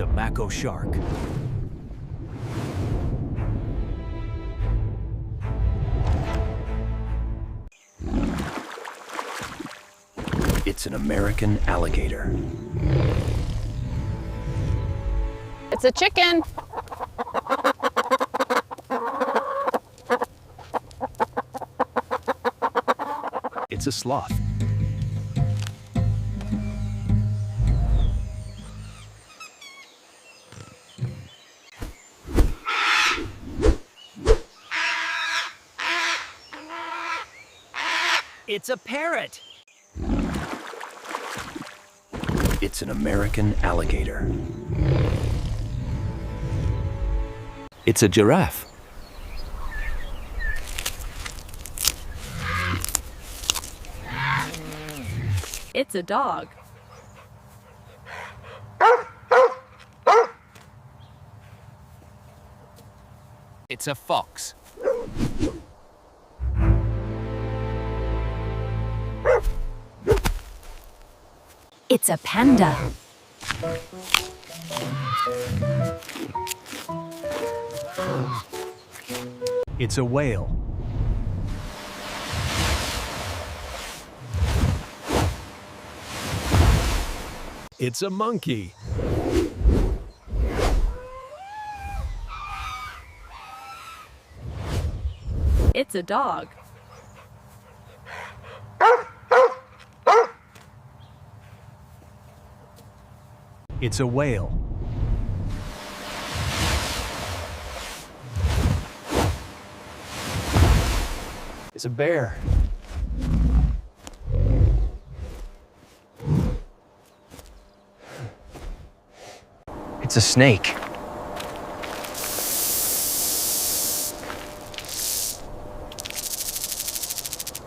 It's a mako shark. It's an American alligator. It's a chicken. It's a sloth. It's a parrot. It's an American alligator. It's a giraffe. It's a dog. It's a fox. It's a panda. It's a whale. It's a monkey. It's a dog. It's a whale. It's a bear. It's a snake.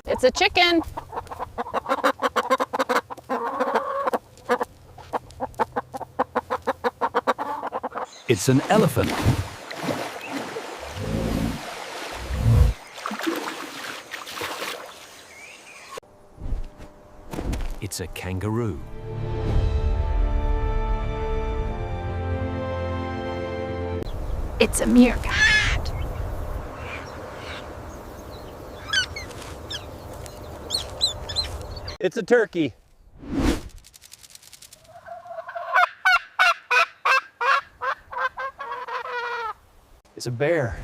It's a chicken. It's an elephant. It's a kangaroo. It's a meerkat. It's a turkey. It's a bear.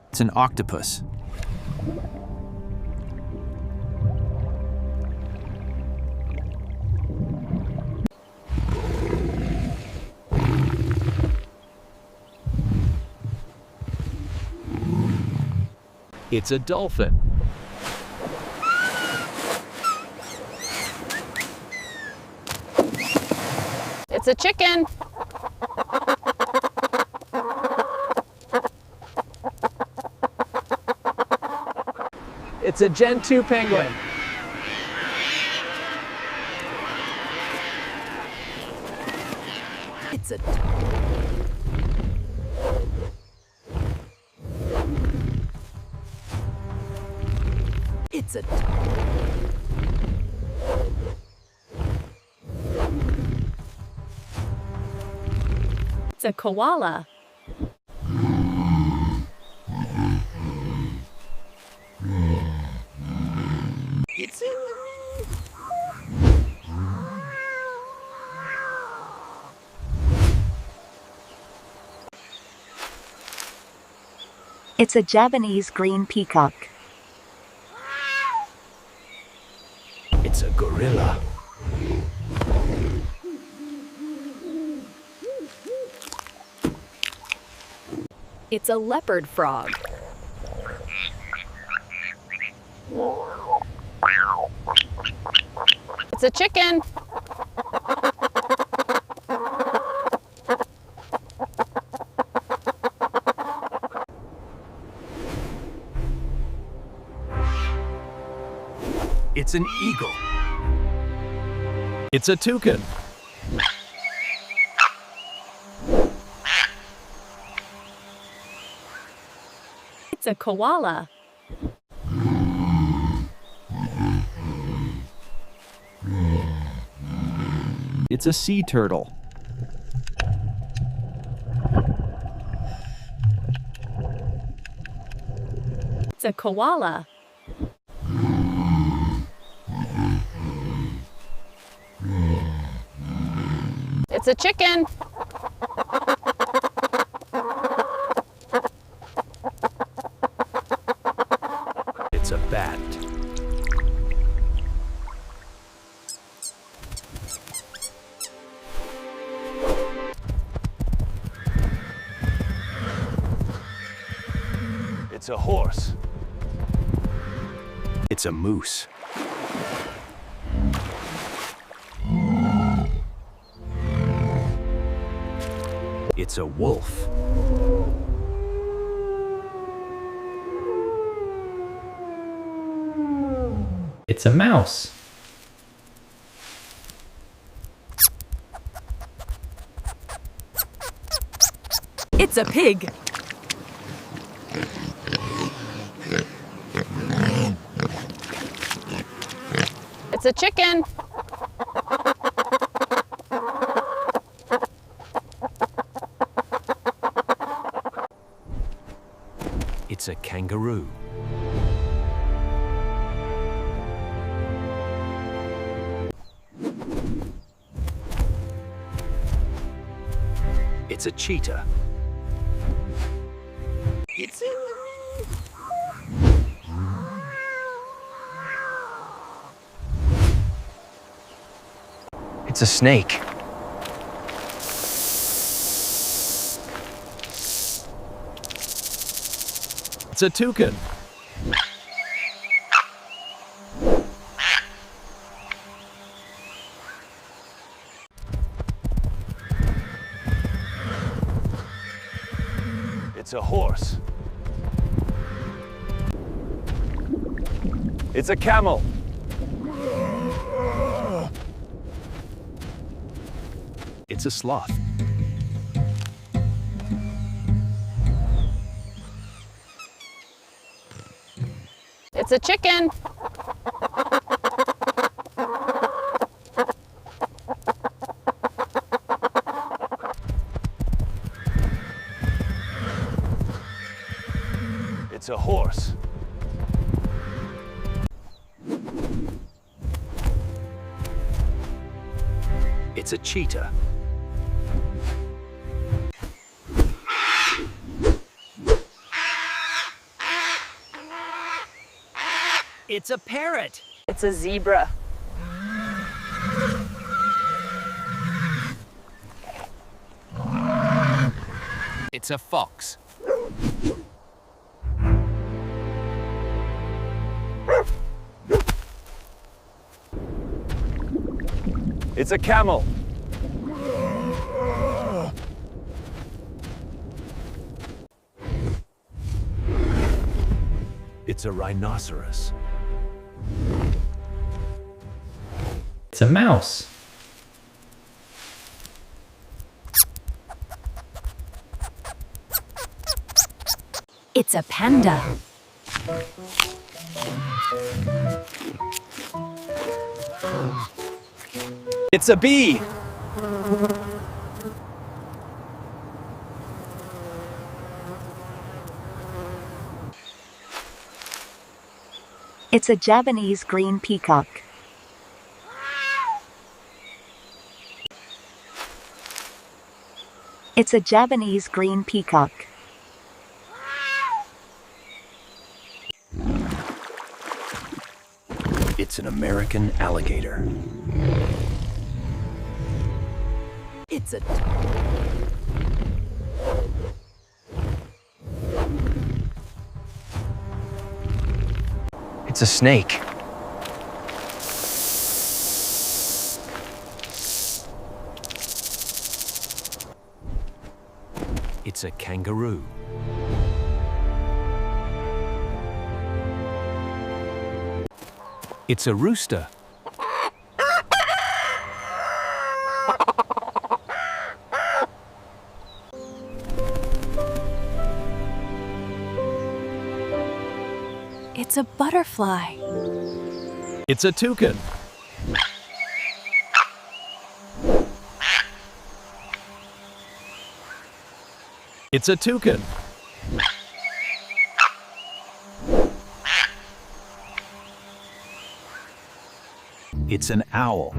It's an octopus. It's a dolphin. It's a chicken. It's a Gentoo penguin. It's a It's a It's a koala. It's in It's a Javanese green peacock. It's a gorilla. It's a leopard frog. It's a chicken. It's an eagle. It's a toucan. It's a koala. It's a sea turtle. It's a koala. It's a chicken. It's a bat. It's a horse. It's a moose. It's a wolf. It's a mouse. It's a pig. It's a chicken. It's a kangaroo. It's a cheetah. It's in It's a snake. It's a toucan. It's a horse. It's a camel. It's a sloth. It's a chicken. It's a horse. It's a cheetah. It's a parrot. It's a zebra. It's a fox. It's a camel. It's a rhinoceros. It's a mouse. It's a panda. It's a bee. It's a Japanese green peacock. It's a Japanese green peacock. It's an American alligator. It's a It's a snake. It's a kangaroo. It's a rooster. It's a butterfly. It's a toucan. It's a toucan. It's an owl.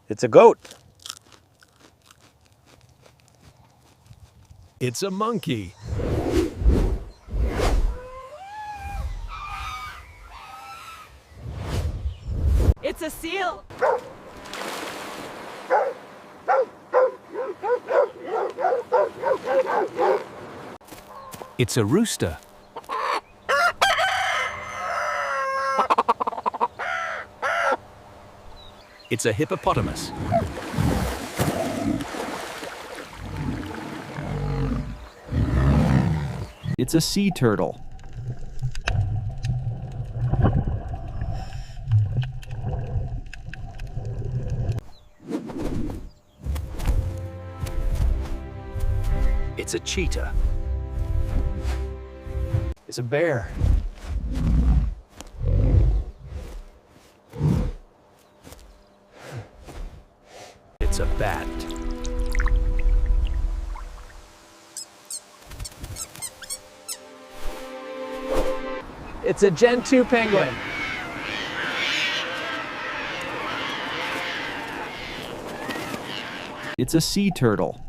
It's a goat. It's a monkey. It's a seal. It's a rooster. It's a hippopotamus. It's a sea turtle. It's a cheetah. It's a bear. It's a bat. It's a Gentoo penguin. It's a sea turtle.